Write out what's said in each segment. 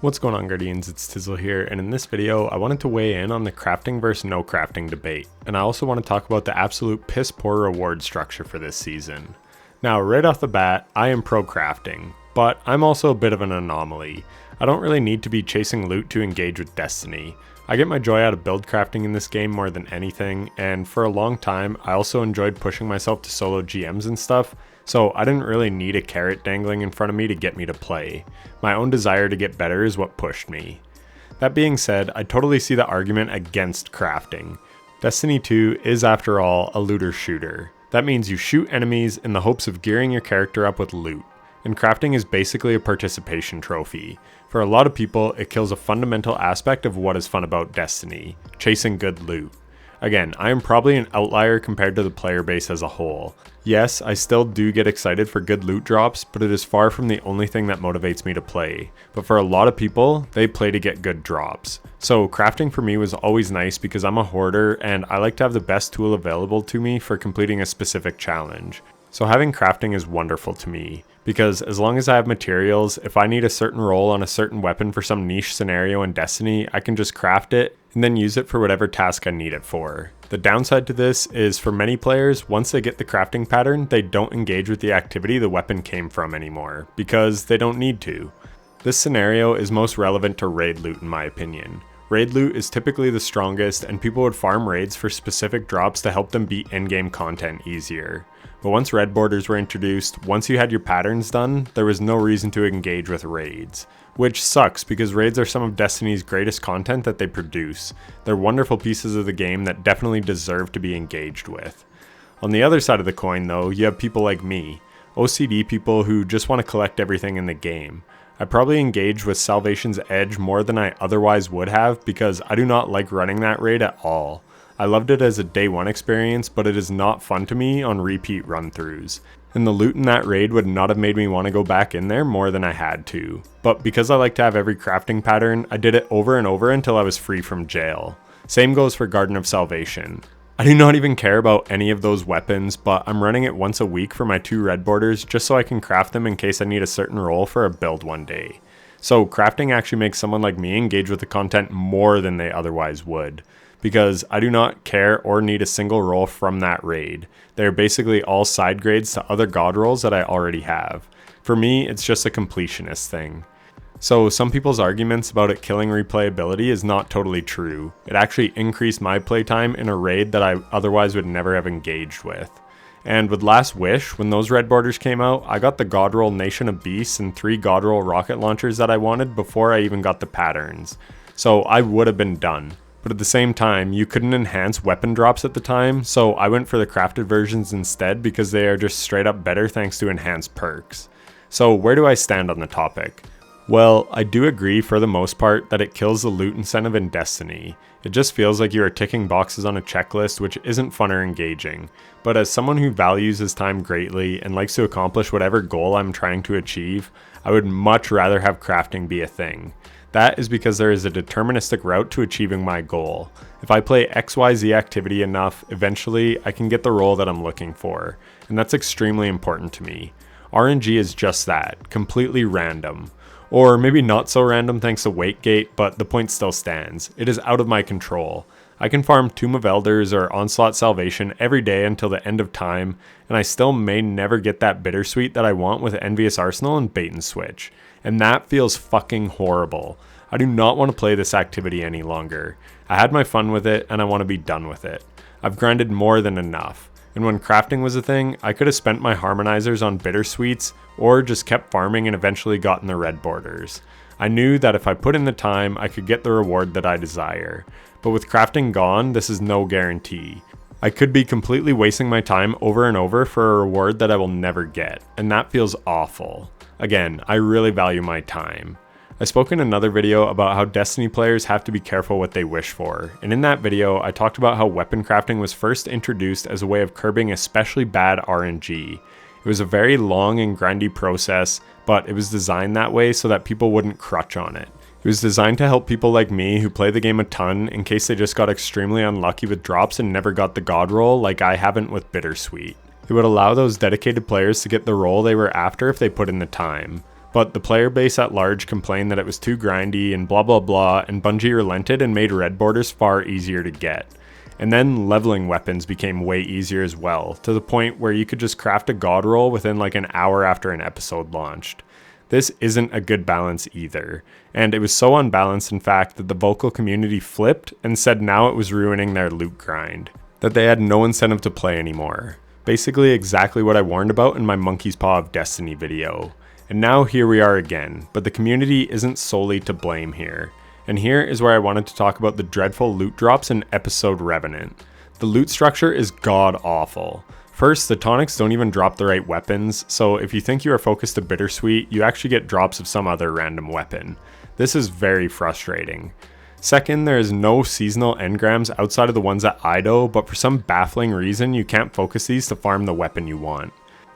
What's going on, Guardians? It's Tizzle here, and in this video I wanted to weigh in on the crafting versus no crafting debate, and I also want to talk about the absolute piss poor reward structure for this season. Now, right off the bat, I am pro crafting, but I'm also a bit of an anomaly. I don't really need to be chasing loot to engage with Destiny. I get my joy out of build crafting in this game more than anything, and for a long time I also enjoyed pushing myself to solo GMs and stuff, so I didn't really need a carrot dangling in front of me to get me to play. My own desire to get better is what pushed me. That being said, I totally see the argument against crafting. Destiny 2 is, after all, a looter shooter. That means you shoot enemies in the hopes of gearing your character up with loot, and crafting is basically a participation trophy. For a lot of people, it kills a fundamental aspect of what is fun about Destiny, chasing good loot. Again, I am probably an outlier compared to the player base as a whole. Yes, I still do get excited for good loot drops, but it is far from the only thing that motivates me to play. But for a lot of people, they play to get good drops. So crafting for me was always nice because I'm a hoarder and I like to have the best tool available to me for completing a specific challenge. So having crafting is wonderful to me, because as long as I have materials, if I need a certain roll on a certain weapon for some niche scenario in Destiny, I can just craft it and then use it for whatever task I need it for. The downside to this is for many players, once they get the crafting pattern, they don't engage with the activity the weapon came from anymore, because they don't need to. This scenario is most relevant to raid loot in my opinion. Raid loot is typically the strongest, and people would farm raids for specific drops to help them beat endgame content easier. But once red borders were introduced, once you had your patterns done, there was no reason to engage with raids. Which sucks, because raids are some of Destiny's greatest content that they produce. They're wonderful pieces of the game that definitely deserve to be engaged with. On the other side of the coin though, you have people like me, OCD people who just want to collect everything in the game. I probably engage with Salvation's Edge more than I otherwise would have because I do not like running that raid at all. I loved it as a day one experience, but it is not fun to me on repeat run-throughs. And the loot in that raid would not have made me want to go back in there more than I had to. But because I like to have every crafting pattern, I did it over and over until I was free from jail. Same goes for Garden of Salvation. I do not even care about any of those weapons, but I'm running it once a week for my 2 red borders just so I can craft them in case I need a certain role for a build one day. So crafting actually makes someone like me engage with the content more than they otherwise would, because I do not care or need a single role from that raid. They are basically all side grades to other god roles that I already have. For me, it's just a completionist thing. So some people's arguments about it killing replayability is not totally true. It actually increased my playtime in a raid that I otherwise would never have engaged with. And with Last Wish, when those red borders came out, I got the god roll Nation of Beasts and 3 god roll rocket launchers that I wanted before I even got the patterns. So I would have been done. But at the same time, you couldn't enhance weapon drops at the time, so I went for the crafted versions instead because they are just straight up better thanks to enhanced perks. So where do I stand on the topic? Well, I do agree for the most part that it kills the loot incentive in Destiny. It just feels like you are ticking boxes on a checklist, which isn't fun or engaging. But as someone who values his time greatly and likes to accomplish whatever goal I'm trying to achieve, I would much rather have crafting be a thing. That is because there is a deterministic route to achieving my goal. If I play XYZ activity enough, eventually I can get the role that I'm looking for, and that's extremely important to me. RNG is just that, completely random. Or maybe not so random thanks to Waitgate, but the point still stands. It is out of my control. I can farm Tomb of Elders or Onslaught Salvation every day until the end of time, and I still may never get that bittersweet that I want with Envious Arsenal and Bait and Switch. And that feels fucking horrible. I do not want to play this activity any longer. I had my fun with it, and I want to be done with it. I've grinded more than enough. And when crafting was a thing, I could have spent my harmonizers on bittersweets, or just kept farming and eventually gotten the red borders. I knew that if I put in the time, I could get the reward that I desire. But with crafting gone, this is no guarantee. I could be completely wasting my time over and over for a reward that I will never get, and that feels awful. Again, I really value my time. I spoke in another video about how Destiny players have to be careful what they wish for, and in that video I talked about how weapon crafting was first introduced as a way of curbing especially bad RNG. It was a very long and grindy process, but it was designed that way so that people wouldn't crutch on it. It was designed to help people like me who play the game a ton in case they just got extremely unlucky with drops and never got the god roll like I haven't with Bittersweet. It would allow those dedicated players to get the role they were after if they put in the time. but the player base at large complained that it was too grindy and blah blah blah, and Bungie relented and made red borders far easier to get. And then leveling weapons became way easier as well, to the point where you could just craft a god roll within like an hour after an episode launched. This isn't a good balance either, and it was so unbalanced in fact that the vocal community flipped and said now it was ruining their loot grind, that they had no incentive to play anymore. Basically exactly what I warned about in my Monkey's Paw of Destiny video. And now here we are again, but the community isn't solely to blame here. And here is where I wanted to talk about the dreadful loot drops in Episode Revenant. The loot structure is god awful. First, the tonics don't even drop the right weapons, so if you think you are focused to Bittersweet, you actually get drops of some other random weapon. This is very frustrating. Second, there is no seasonal engrams outside of the ones at Ido, but for some baffling reason you can't focus these to farm the weapon you want.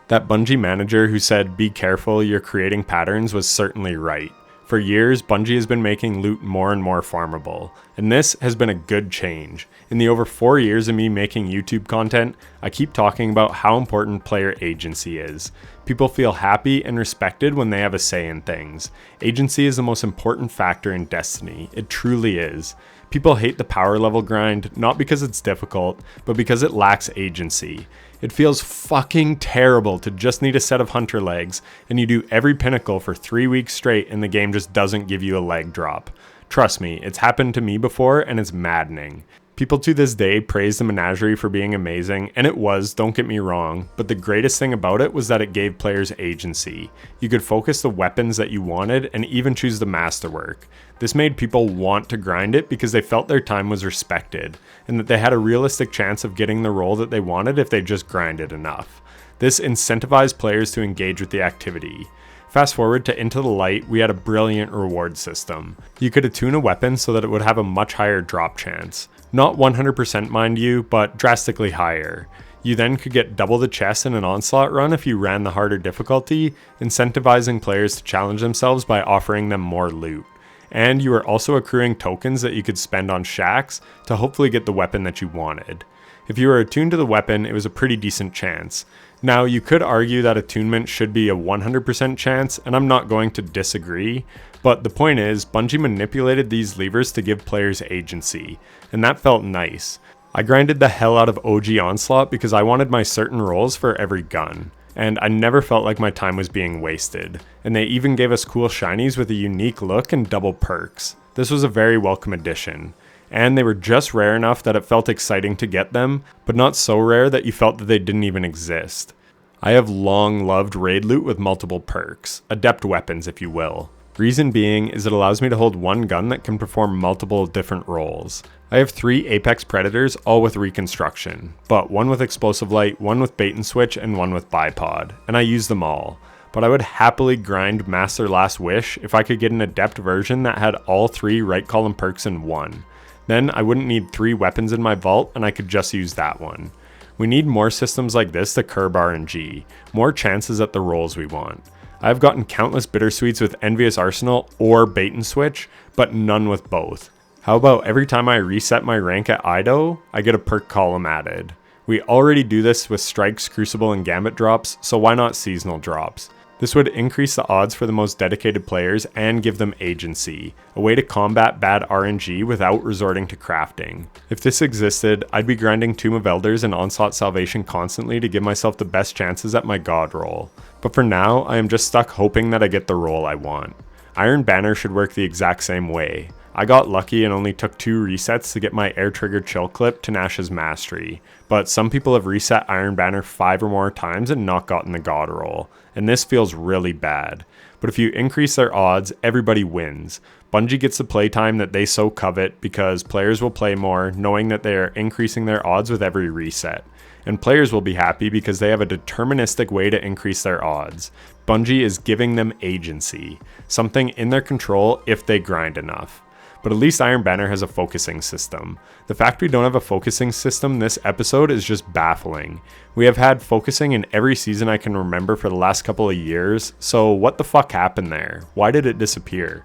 That Bungie manager who said be careful you're creating patterns was certainly right. For years, Bungie has been making loot more and more farmable, and this has been a good change. In the over 4 years of me making YouTube content, I keep talking about how important player agency is. People feel happy and respected when they have a say in things. Agency is the most important factor in Destiny, it truly is. People hate the power level grind, not because it's difficult, but because it lacks agency. It feels fucking terrible to just need a set of hunter legs, and you do every pinnacle for 3 weeks straight and the game just doesn't give you a leg drop. Trust me, it's happened to me before and it's maddening. People to this day praise the Menagerie for being amazing, and it was, don't get me wrong, but the greatest thing about it was that it gave players agency. You could focus the weapons that you wanted and even choose the masterwork. This made people want to grind it because they felt their time was respected, and that they had a realistic chance of getting the role that they wanted if they just grinded enough. This incentivized players to engage with the activity. Fast forward to Into the Light, we had a brilliant reward system. You could attune a weapon so that it would have a much higher drop chance. Not 100% mind you, but drastically higher. You then could get double the chests in an onslaught run if you ran the harder difficulty, incentivizing players to challenge themselves by offering them more loot. And you were also accruing tokens that you could spend on shacks to hopefully get the weapon that you wanted. If you were attuned to the weapon, it was a pretty decent chance. Now, you could argue that attunement should be a 100% chance, and I'm not going to disagree, but the point is, Bungie manipulated these levers to give players agency, and that felt nice. I grinded the hell out of OG Onslaught because I wanted my certain rolls for every gun, and I never felt like my time was being wasted, and they even gave us cool shinies with a unique look and double perks. This was a very welcome addition. And they were just rare enough that it felt exciting to get them, but not so rare that you felt that they didn't even exist. I have long loved raid loot with multiple perks, adept weapons if you will. Reason being is it allows me to hold one gun that can perform multiple different roles. I have 3 Apex Predators, all with reconstruction, but one with explosive light, one with bait and switch, and one with bipod, and I use them all. But I would happily grind Master Last Wish if I could get an adept version that had all 3 right column perks in one. Then I wouldn't need 3 weapons in my vault and I could just use that one. We need more systems like this to curb RNG, more chances at the rolls we want. I've gotten countless Bittersweets with Envious Arsenal or Bait and Switch, but none with both. How about every time I reset my rank at Ido, I get a perk column added. We already do this with Strikes, Crucible, and Gambit drops, so why not seasonal drops? This would increase the odds for the most dedicated players and give them agency, a way to combat bad RNG without resorting to crafting. If this existed, I'd be grinding Tomb of Elders and Onslaught Salvation constantly to give myself the best chances at my god roll. But for now, I am just stuck hoping that I get the roll I want. Iron Banner should work the exact same way. I got lucky and only took 2 resets to get my air trigger chill clip to Nash's Mastery, but some people have reset Iron Banner 5 or more times and not gotten the god roll, and this feels really bad. But if you increase their odds, everybody wins. Bungie gets the playtime that they so covet because players will play more knowing that they are increasing their odds with every reset. And players will be happy because they have a deterministic way to increase their odds. Bungie is giving them agency, something in their control if they grind enough. But at least Iron Banner has a focusing system. The fact we don't have a focusing system this episode is just baffling. We have had focusing in every season I can remember for the last couple of years, so what the fuck happened there? Why did it disappear?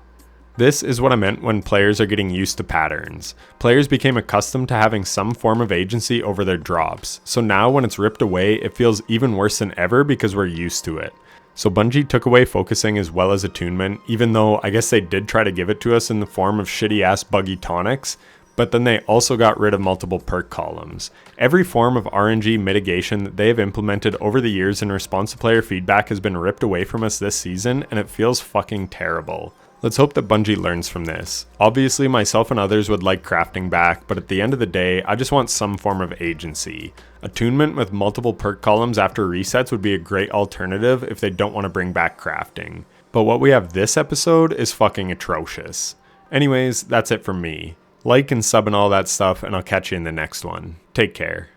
This is what I meant when players are getting used to patterns. Players became accustomed to having some form of agency over their drops, so now when it's ripped away, it feels even worse than ever because we're used to it. So Bungie took away focusing as well as attunement, even though I guess they did try to give it to us in the form of shitty ass buggy tonics, but then they also got rid of multiple perk columns. Every form of RNG mitigation that they have implemented over the years in response to player feedback has been ripped away from us this season, and it feels fucking terrible. Let's hope that Bungie learns from this. Obviously, myself and others would like crafting back, but at the end of the day, I just want some form of agency. Attunement with multiple perk columns after resets would be a great alternative if they don't want to bring back crafting. But what we have this episode is fucking atrocious. Anyways, that's it from me. Like and sub and all that stuff, and I'll catch you in the next one. Take care.